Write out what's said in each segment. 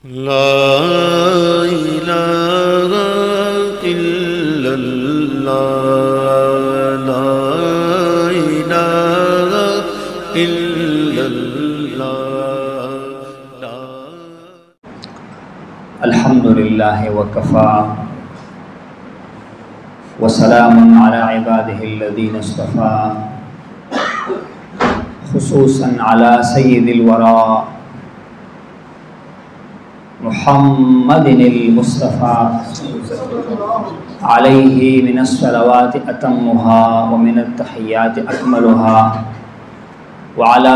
لا الہ الا اللہ لا الہ الا اللہ الحمدللہ وکفا وسلام علی عبادہ الذین اصطفیٰ خصوصاً علی سید الورا محمد المصطفیٰ علیہ من الصلوات اتمها ومن التحیات اکملها وعلى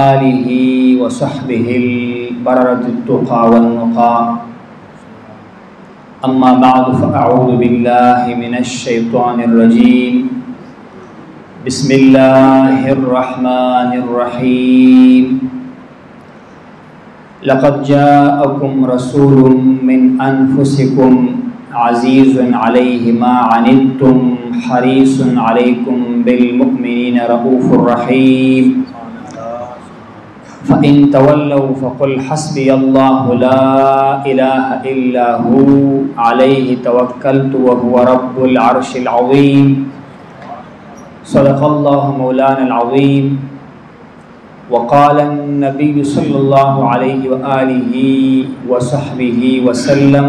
آلہ وصحبہ البررة التقى والنقى اما بعد فاعوذ باللہ من الشیطان الرجیم بسم اللہ الرحمن الرحیم لقد جاءكم رسول من انفسكم عزيز عليه ما عنتم حريص عليكم بالمؤمنين رؤوف رحيم فإن تولوا فقل حسبي الله لا إله إلا هو عليه توكلت وهو رب العرش العظيم صدق الله مولانا العظيم وقال النبي صلى الله عليه وآله وصحبه وسلم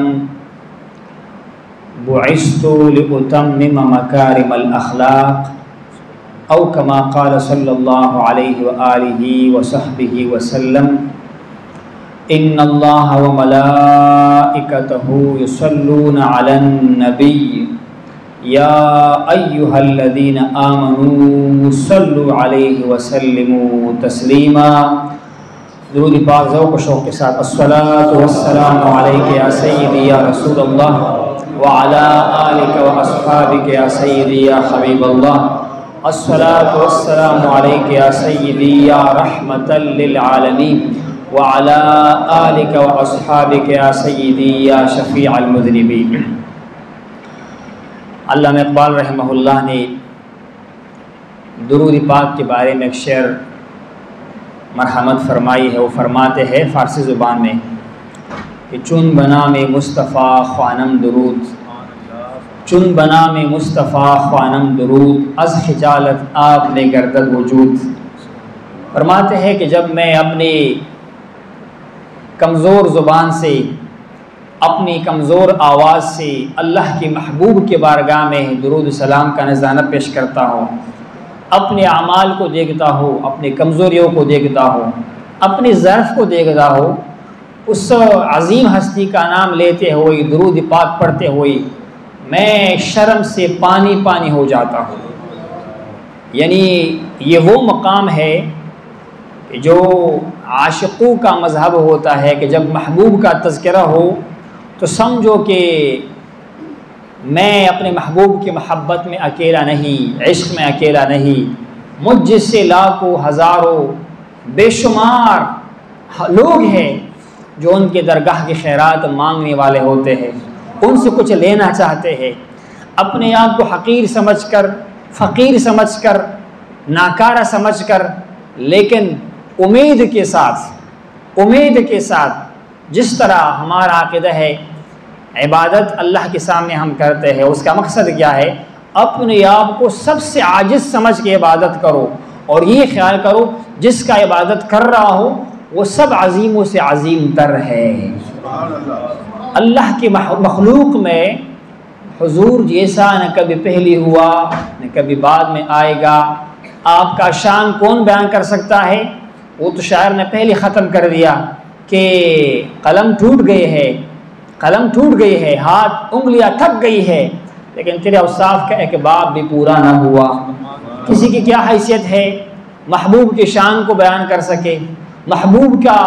بعثت لأتمم مكارم الأخلاق أو كما قال صلى الله عليه وآله وصحبه وسلم إن الله وملائكته يصلون على النبي يا أيها الذين آمنوا صلوا عليه وسلموا تسليما درود پاک ذوق و شوق کے ساتھ الصلاة والسلام علیک یا سیدی یا رسول اللہ وعلى آلک و اصحابک یا سیدی یا حبیب اللہ الصلاة والسلام علیک یا سیدی یا رحمتا للعالمین وعلى آلک و اصحابک یا سیدی یا شفیع المذنبین۔ علامہ اقبال رحمہ اللہ نے درود پاک کے بارے میں ایک شعر مرحمت فرمائی ہے۔ وہ فرماتے ہیں فارسی زبان میں کہ چون بنام مصطفیٰ خوانم درود، چون بنام مصطفیٰ خوانم درود، از خجالت آپ نے گردد وجود۔ فرماتے ہیں کہ جب میں اپنی کمزور زبان سے، اپنی کمزور آواز سے اللہ کے محبوب کے بارگاہ میں درود سلام کا نذرانہ پیش کرتا ہوں، اپنے اعمال کو دیکھتا ہوں، اپنی کمزوریوں کو دیکھتا ہوں، اپنی ضعف کو دیکھتا ہوں، اس عظیم ہستی کا نام لیتے ہوئے درود پاک پڑھتے ہوئے میں شرم سے پانی پانی ہو جاتا ہوں۔ یعنی یہ وہ مقام ہے جو عاشقوں کا مذہب ہوتا ہے کہ جب محبوب کا تذکرہ ہو تو سمجھو کہ میں اپنے محبوب کی محبت میں اکیلا نہیں، عشق میں اکیلا نہیں، مجھ جس سے لاکھوں ہزاروں بے شمار لوگ ہیں جو ان کے درگاہ کی خیرات مانگنے والے ہوتے ہیں، ان سے کچھ لینا چاہتے ہیں، اپنے آپ کو حقیر سمجھ کر، فقیر سمجھ کر، ناکارہ سمجھ کر، لیکن امید کے ساتھ جس طرح ہمارا عقیدہ ہے عبادت اللہ کے سامنے ہم کرتے ہیں، اس کا مقصد کیا ہے؟ اپنے آپ کو سب سے عاجز سمجھ کے عبادت کرو اور یہ خیال کرو جس کا عبادت کر رہا ہو وہ سب عظیموں سے عظیم تر ہے۔ اللہ کی مخلوق میں حضور جیسا نہ کبھی پہلے ہوا نہ کبھی بعد میں آئے گا۔ آپ کا شان کون بیان کر سکتا ہے؟ وہ تو شاعر نے پہلے ختم کر دیا کہ قلم ٹوٹ گئی ہے، ہاتھ انگلیاں تھک گئی ہے، لیکن تیرے اوصاف کا ایک باب بھی پورا نہ ہوا۔ کسی کی کیا حیثیت ہے محبوب کی شان کو بیان کر سکے، محبوب کا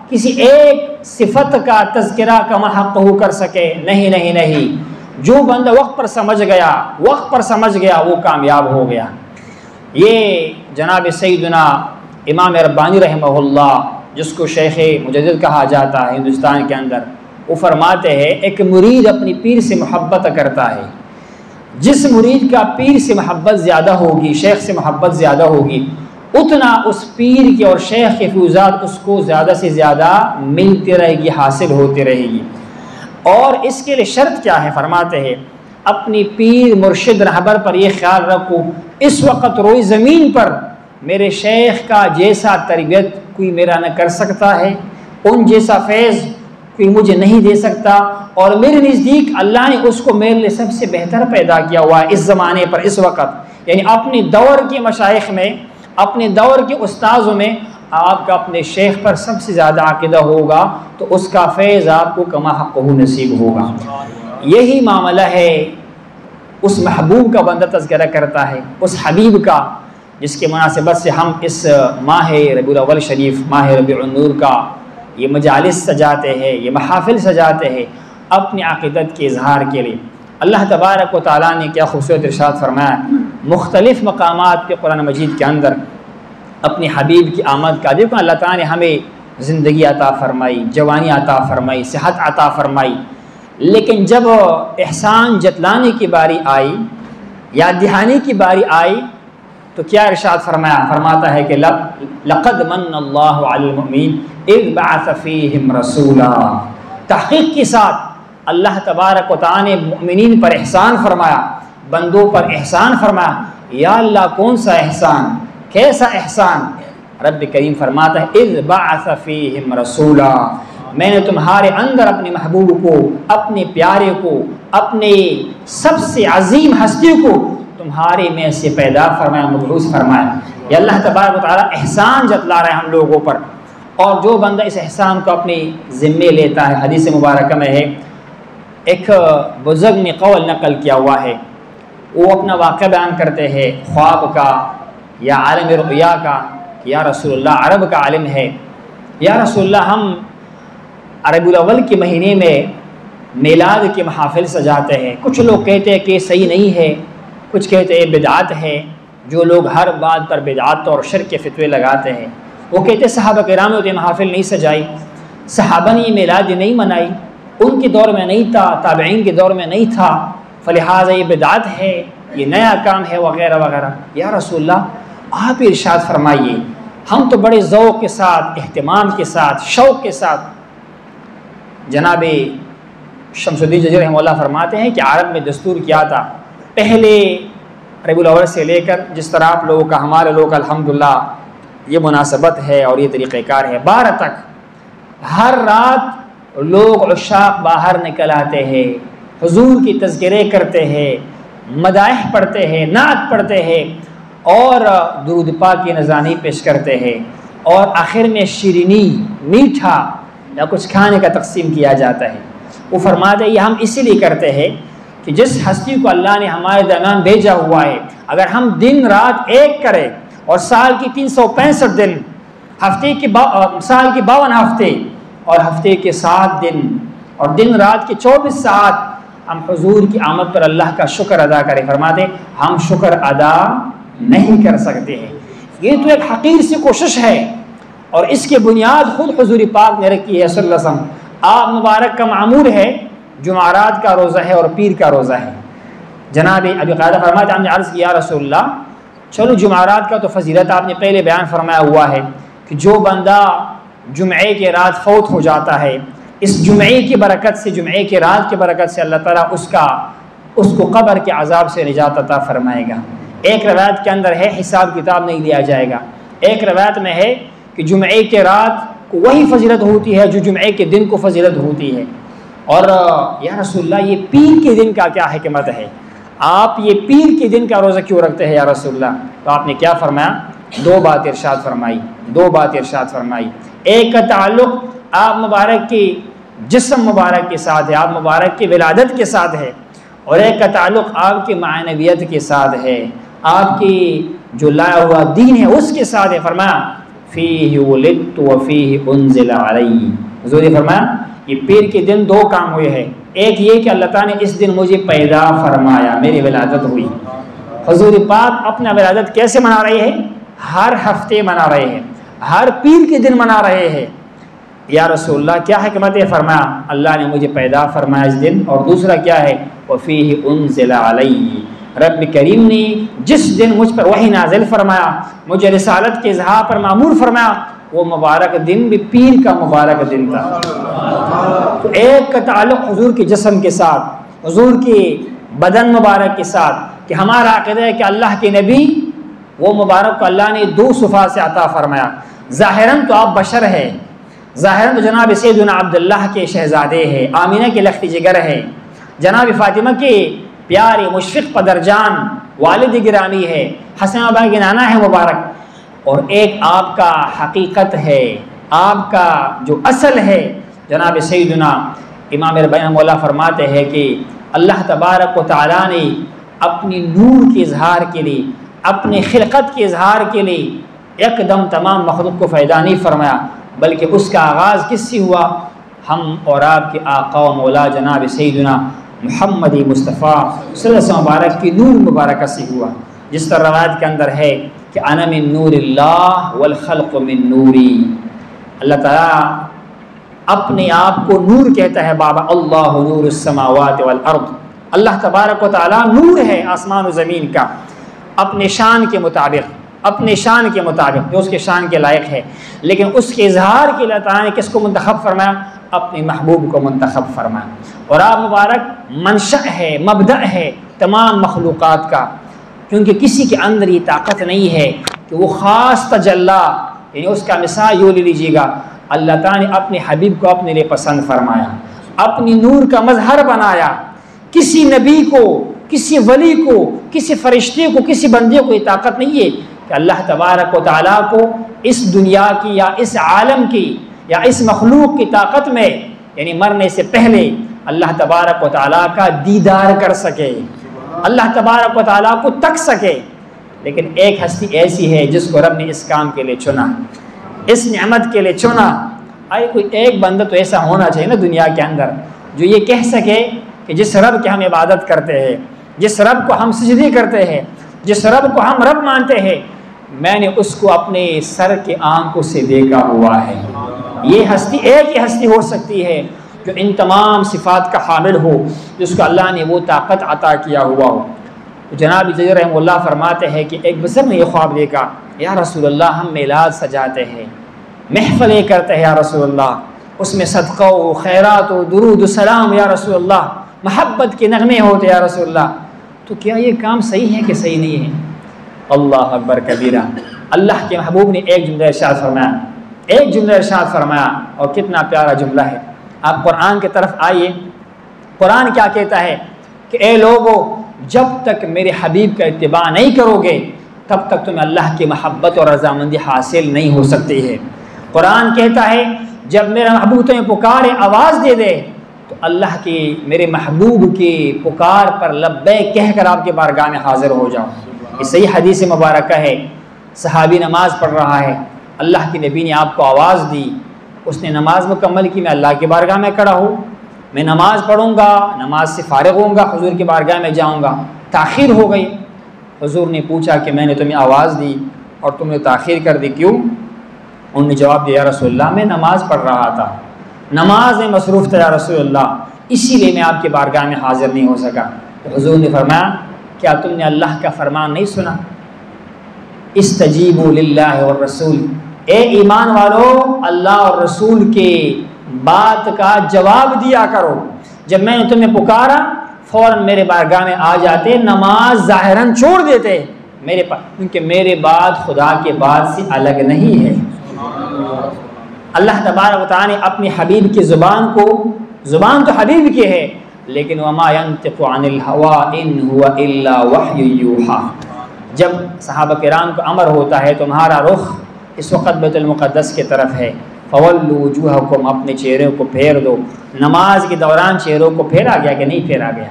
کسی ایک صفت کا تذکرہ کا محق کر سکے؟ نہیں۔ جو بندہ وقت پر سمجھ گیا وہ کامیاب ہو گیا۔ یہ جناب سیدنا امام ربانی رحمہ اللہ، جس کو شیخ مجدد کہا جاتا ہے ہندوستان کے اندر، وہ فرماتے ہیں ایک مرید اپنی پیر سے محبت کرتا ہے، جس مرید کا پیر سے محبت زیادہ ہوگی، شیخ سے محبت زیادہ ہوگی، اتنا اس پیر کے اور شیخ کے فیوزات اس کو زیادہ سے زیادہ ملتی رہے گی، حاصل ہوتی رہے گی۔ اور اس کے لیے شرط کیا ہے؟ فرماتے ہیں اپنی پیر مرشد رہبر پر یہ خیال رکھو اس وقت روئی زمین پر میرے شیخ کا جیسا تربیت کوئی میرا نہ کر سکتا ہے، ان جیسا فیض کوئی مجھے نہیں دے سکتا، اور میرے نزدیک اللہ نے اس کو میرے لیے سب سے بہتر پیدا کیا ہوا ہے اس زمانے پر، اس وقت۔ یعنی اپنے دور کے مشائخ میں، اپنے دور کے استاذوں میں آپ کا اپنے شیخ پر سب سے زیادہ عقیدہ ہوگا تو اس کا فیض آپ کو کما حق نصیب ہوگا۔ یہی معاملہ ہے اس محبوب کا بندہ تذکرہ کرتا ہے، اس حبیب کا جس کے مناسبت سے ہم اس ماہ ربیع الاول شریف، ماہ ربیع النور کا یہ مجالس سجاتے ہیں، یہ محافل سجاتے ہیں اپنی عقیدت کے اظہار کے لیے۔ اللہ تبارک و تعالیٰ نے کیا خوبصورت ارشاد فرمایا مختلف مقامات کے قرآن مجید کے اندر اپنی حبیب کی آمد کا۔ دیکھو اللہ تعالیٰ نے ہمیں زندگی عطا فرمائی، جوانی عطا فرمائی، صحت عطا فرمائی، لیکن جب احسان جتلانے کی باری آئی، یاد دہانی کی باری آئی تو کیا ارشاد فرمایا؟ فرماتا ہے کہ لقد من اللہ علی المؤمنین اذ بعث فیہم رسولا۔ تحقیق کے ساتھ اللہ تبارک و تعالیٰ نے مؤمنین پر احسان فرمایا، بندوں پر احسان فرمایا۔ یا اللہ کون سا احسان، کیسا احسان؟ رب کریم فرماتا ہے اذ بعث فیہم رسولا، میں نے تمہارے اندر اپنے محبوب کو، اپنے پیارے کو، اپنے سب سے عظیم ہستی کو تمہارے میں سے پیدا فرمایا، مبعوث فرمایا۔ یہ اللہ تبارک و تعالیٰ احسان جتلا رہا ہے ہم لوگوں پر، اور جو بندہ اس احسان کو اپنے ذمے لیتا ہے، حدیث مبارکہ میں ہے، ایک بزرگ نے قول نقل کیا ہوا ہے، وہ اپنا واقعہ بیان کرتے ہیں خواب کا یا عالم رؤیا کا، یا رسول اللہ عرب کا عالم ہے، یا رسول اللہ ہم ربیع الاول کے مہینے میں میلاد کے محافل سجاتے ہیں، کچھ لوگ کہتے ہیں کہ صحیح نہیں ہے، کچھ کہتے ہیں بدعات ہے، جو لوگ ہر بات پر بدعات اور شرک کے فتوے لگاتے ہیں، وہ کہتے ہیں صحابہ کرام نے محافل نہیں سجائی، صحابہ نے یہ میلاد نہیں منائی، ان کے دور میں نہیں تھا، تابعین کے دور میں نہیں تھا، فلہذا یہ بدعات ہے، یہ نیا کام ہے وغیرہ وغیرہ۔ یا رسول اللہ آپ ارشاد فرمائیے، ہم تو بڑے ذوق کے ساتھ، اہتمام کے ساتھ، شوق کے ساتھ، جناب شمس الدین جزیر رحمہ اللہ فرماتے ہیں کہ عرب میں دستور کیا تھا، پہلے ربیع الاول سے لے کر جس طرح آپ لوگوں کا ہمارے لوگوں کا الحمدللہ یہ مناسبت ہے اور یہ طریقہ کار ہے، 12 تک ہر رات لوگ عشاق باہر نکل آتے ہیں، حضور کی تذکرے کرتے ہیں، مدائح پڑھتے ہیں، نعت پڑھتے ہیں، اور درود پاک کی نذرانی پیش کرتے ہیں، اور آخر میں شیرینی، میٹھا یا کچھ کھانے کا تقسیم کیا جاتا ہے۔ وہ فرماتے ہیں یہ ہم اسی لیے کرتے ہیں کہ جس ہستی کو اللہ نے ہمارے درمیان بھیجا ہوا ہے، اگر ہم دن رات ایک کریں اور سال کی 365 دن، ہفتے کی سال کی 52 ہفتے اور ہفتے کے 7 دن اور دن رات کے 24 ساعت ہم حضور کی آمد پر اللہ کا شکر ادا کریں، فرماتے ہیں ہم شکر ادا نہیں کر سکتے ہیں۔ یہ تو ایک حقیر سی کوشش ہے، اور اس کی بنیاد خود حضور پاک نے رکھی ہے صلی اللہ علیہ وسلم۔ آپ مبارک کا معمور ہے، جمعرات کا روزہ ہے اور پیر کا روزہ ہے۔ جناب ابی قتادہ فرماتے ہیں ہم نے عرض کیا یا رسول اللہ چلو جمعرات کا تو فضیلت آپ نے پہلے بیان فرمایا ہوا ہے کہ جو بندہ جمعے کے رات فوت ہو جاتا ہے، اس جمعے کی برکت سے، جمعے کے رات کی برکت سے اللہ تعالیٰ اس کو قبر کے عذاب سے نجات عطا فرمائے گا۔ ایک روایت کے اندر ہے حساب کتاب نہیں لیا جائے گا، ایک روایت میں ہے کہ جمعے کے رات کو وہی فضیلت ہوتی ہے جو جمعے کے دن کو فضیلت ہوتی ہے۔ اور یا رسول اللہ یہ پیر کے دن کا کیا حکمت ہے، آپ یہ پیر کے دن کا روزہ کیوں رکھتے ہیں یا رسول اللہ؟ تو آپ نے کیا فرمایا؟ 2 بات ارشاد فرمائی۔ ایک کا تعلق آپ مبارک کی جسم مبارک کے ساتھ ہے، آپ مبارک کی ولادت کے ساتھ ہے، اور ایک کا تعلق آپ کی معنویت کے ساتھ ہے، آپ کی جو لایا ہوا دین ہے اس کے ساتھ ہے۔ فرمایا فیہ ولدت وفیہ انزل علی، حضور نے فرمایا یہ پیر کے دن 2 کام ہوئے ہیں، ایک یہ کہ اللہ تعالیٰ نے اس دن مجھے پیدا فرمایا، میری ولادت ہوئی۔ حضور پاک اپنا ولادت کیسے منا رہے ہیں؟ ہر ہفتے منا رہے ہیں، ہر پیر کے دن منا رہے ہیں۔ یا رسول اللہ کیا حکمت ہے؟ فرمایا اللہ نے مجھے پیدا فرمایا اس دن، اور دوسرا کیا ہے؟ وفیہ انزل علی، رب کریم نے جس دن مجھ پر وحی نازل فرمایا، مجھے رسالت کے اظہار پر مامور فرمایا، وہ مبارک دن بھی پیر کا مبارک دن تھا۔ تو ایک کا تعلق حضور کے جسم کے ساتھ، حضور کے بدن مبارک کے ساتھ، کہ ہمارا عقیدہ ہے کہ اللہ کے نبی وہ مبارک کو اللہ نے دو صفات سے عطا فرمایا۔ ظاہراً تو آپ بشر ہے، ظاہراً تو جناب سیدنا عبداللہ کے شہزادے ہیں، آمینہ کے لخت جگر ہے، جناب فاطمہ کے پیارے مشفق پدرجان والد گرامی ہے، حسن ابا کے نانا ہے مبارک، اور ایک آپ کا حقیقت ہے، آپ کا جو اصل ہے۔ جناب سیدنا امام ربیع مولا فرماتے ہیں کہ اللہ تبارک و تعالیٰ نے اپنی نور کے اظہار کے لیے، اپنے خلقت کے اظہار کے لیے ایک دم تمام مخلوق کو فائدہ نہیں فرمایا، بلکہ اس کا آغاز کس سے ہوا؟ ہم اور آپ کے آقا و مولا جناب سیدنا محمد مصطفیٰ صلی اللہ علیہ وسلم مبارک کی نور مبارکہ سے ہوا، جس طرح روایت کے اندر ہے کہ انا من نور اللہ والخلق من نوری۔ اللہ تعالیٰ اپنے آپ کو نور کہتا ہے، بابا اللہ نور السماوات والارض، اللہ تبارک و تعالیٰ نور ہے آسمان و زمین کا، اپنے شان کے مطابق، اپنے شان کے مطابق جو اس کے شان کے لائق ہے، لیکن اس کے اظہار کے اللہ تعالیٰ نے کس کو منتخب فرمایا؟ اپنے محبوب کو منتخب فرمایا۔ اور آپ مبارک منشأ ہے، مبدأ ہے تمام مخلوقات کا، کیونکہ کسی کے اندر یہ طاقت نہیں ہے کہ وہ خاص تجلی، یعنی اس کا مثال یوں لے لیجیے گا، اللہ تعالیٰ نے اپنے حبیب کو اپنے لیے پسند فرمایا، اپنی نور کا مظہر بنایا۔ کسی نبی کو، کسی ولی کو، کسی فرشتے کو، کسی بندے کو یہ طاقت نہیں ہے کہ اللہ تبارک و تعالیٰ کو اس دنیا کی یا اس عالم کی یا اس مخلوق کی طاقت میں، یعنی مرنے سے پہلے اللہ تبارک و تعالیٰ کا دیدار کر سکے، اللہ تبارک و تعالیٰ کو تک سکے۔ لیکن ایک ہستی ایسی ہے جس کو رب نے اس کام کے لیے چنا، اس نعمت کے لیے چنا۔ آئے کوئی ایک بندہ تو ایسا ہونا چاہیے نا دنیا کے اندر جو یہ کہہ سکے کہ جس رب کی ہم عبادت کرتے ہیں، جس رب کو ہم سجدے کرتے ہیں، جس رب کو ہم رب مانتے ہیں، میں نے اس کو اپنے سر کے آنکھوں سے دیکھا ہوا ہے۔ یہ ہستی ایک ہی ہستی ہو سکتی ہے جو ان تمام صفات کا حامل ہو، جس کو اللہ نے وہ طاقت عطا کیا ہوا ہو۔ تو جناب جزیر رحمہ اللہ فرماتے ہیں کہ ایک بزرگ نے یہ خواب دیکھا، یا رسول اللہ ہم میلاد سجاتے ہیں، محفلیں کرتے ہیں یا رسول اللہ، اس میں صدقہ و خیرات و درود و سلام یا رسول اللہ، محبت کے نغمے ہوتے یا رسول اللہ، تو کیا یہ کام صحیح ہے کہ صحیح نہیں ہے؟ اللہ اکبر کبیرہ۔ اللہ کے محبوب نے ایک جملہ ارشاد فرمایا، ایک جملہ ارشاد فرمایا، اور کتنا پیارا جملہ ہے۔ آپ قرآن کی طرف آئیے، قرآن کیا کہتا ہے کہ اے لوگو، جب تک میرے حبیب کا اتباع نہیں کرو گے تب تک تمہیں اللہ کی محبت اور رضامندی حاصل نہیں ہو سکتی ہے۔ قرآن کہتا ہے جب میرا محبوب تمہیں پکارے، آواز دے دے، تو اللہ کی، میرے محبوب کی پکار پر لبیک کہہ کر آپ کے بارگاہ میں حاضر ہو جاؤ۔ یہ صحیح حدیث مبارکہ ہے، صحابی نماز پڑھ رہا ہے، اللہ کے نبی نے آپ کو آواز دی، اس نے نماز مکمل کی، میں اللہ کی بارگاہ میں کھڑا ہوں، میں نماز پڑھوں گا، نماز سے فارغ ہوں گا، حضور کی بارگاہ میں جاؤں گا، تاخیر ہو گئی۔ حضور نے پوچھا کہ میں نے تمہیں آواز دی اور تم نے تاخیر کر دی، کیوں؟ انہوں نے جواب دیا، رسول اللہ میں نماز پڑھ رہا تھا، نماز میں مصروف تھا یا رسول اللہ، اسی لیے میں آپ کی بارگاہ میں حاضر نہیں ہو سکا۔ تو حضور نے فرمایا، کیا تم نے اللہ کا فرمان نہیں سنا؟ استجیبوا للہ والرسول، اے ایمان والو، اللہ اور رسول کے بات کا جواب دیا کرو۔ جب میں نے تمہیں پکارا فوراً میرے بارگاہ میں آ جاتے، نماز ظاہراً چھوڑ دیتے میرے پاس، کیونکہ میرے بات خدا کے بات سے الگ نہیں ہے۔ اللہ تبارک و تعالیٰ نے اپنی حبیب کی زبان کو، زبان تو حبیب کی ہے، لیکن وما ينطق عن الهوى ان هو الا وحی یوحی، جب صحابہ کرام کو امر ہوتا ہے تمہارا رخ اس وقت بیت المقدس کی طرف ہے، فولوا وجوہکم، اپنے چہروں کو پھیر دو۔ نماز کے دوران چہروں کو پھیرا گیا کہ نہیں پھیرا گیا؟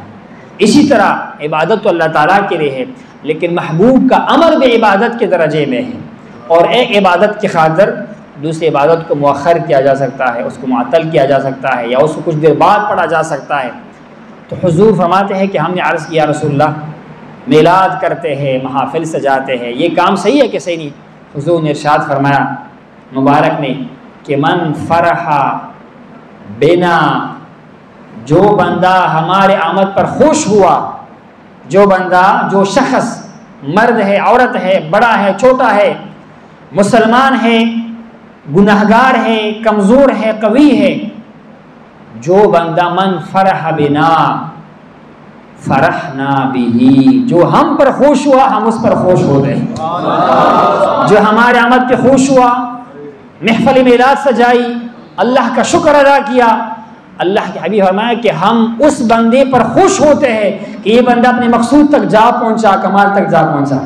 اسی طرح عبادت تو اللہ تعالیٰ کے لیے ہے، لیکن محبوب کا امر بھی عبادت کے درجے میں ہے، اور ایک عبادت کی خاطر دوسری عبادت کو مؤخر کیا جا سکتا ہے، اس کو معطل کیا جا سکتا ہے، یا اس کو کچھ دیر بعد پڑھا جا سکتا ہے۔ تو حضور فرماتے ہیں کہ ہم نے عرض کیا رسول اللہ، میلاد کرتے ہیں، محافل سجاتے ہیں، یہ کام صحیح ہے کہ صحیح نہیں؟ حضور نے ارشاد فرمایا مبارک نے کہ من فرح بنا، جو بندہ ہمارے آمد پر خوش ہوا، جو بندہ، جو شخص، مرد ہے، عورت ہے، بڑا ہے، چھوٹا ہے، مسلمان ہے، گناہگار ہے، کمزور ہے، قوی ہے، جو بندہ من فرح بنا فرحنا بھی، جو ہم پر خوش ہوا ہم اس پر خوش ہو گئے، جو ہمارے آمد پہ خوش ہوا، محفل میلاد سجائی، اللہ کا شکر ادا کیا، اللہ کے حبیب فرمایا کہ ہم اس بندے پر خوش ہوتے ہیں کہ یہ بندہ اپنے مقصود تک جا پہنچا، کمال تک جا پہنچا۔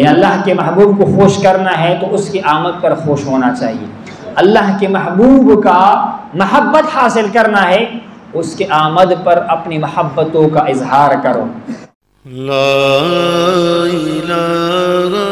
اللہ کے محبوب کو خوش کرنا ہے تو اس کی آمد پر خوش ہونا چاہیے، اللہ کے محبوب کا محبت حاصل کرنا ہے، اس کے آمد پر اپنی محبتوں کا اظہار کرو۔ لا الہ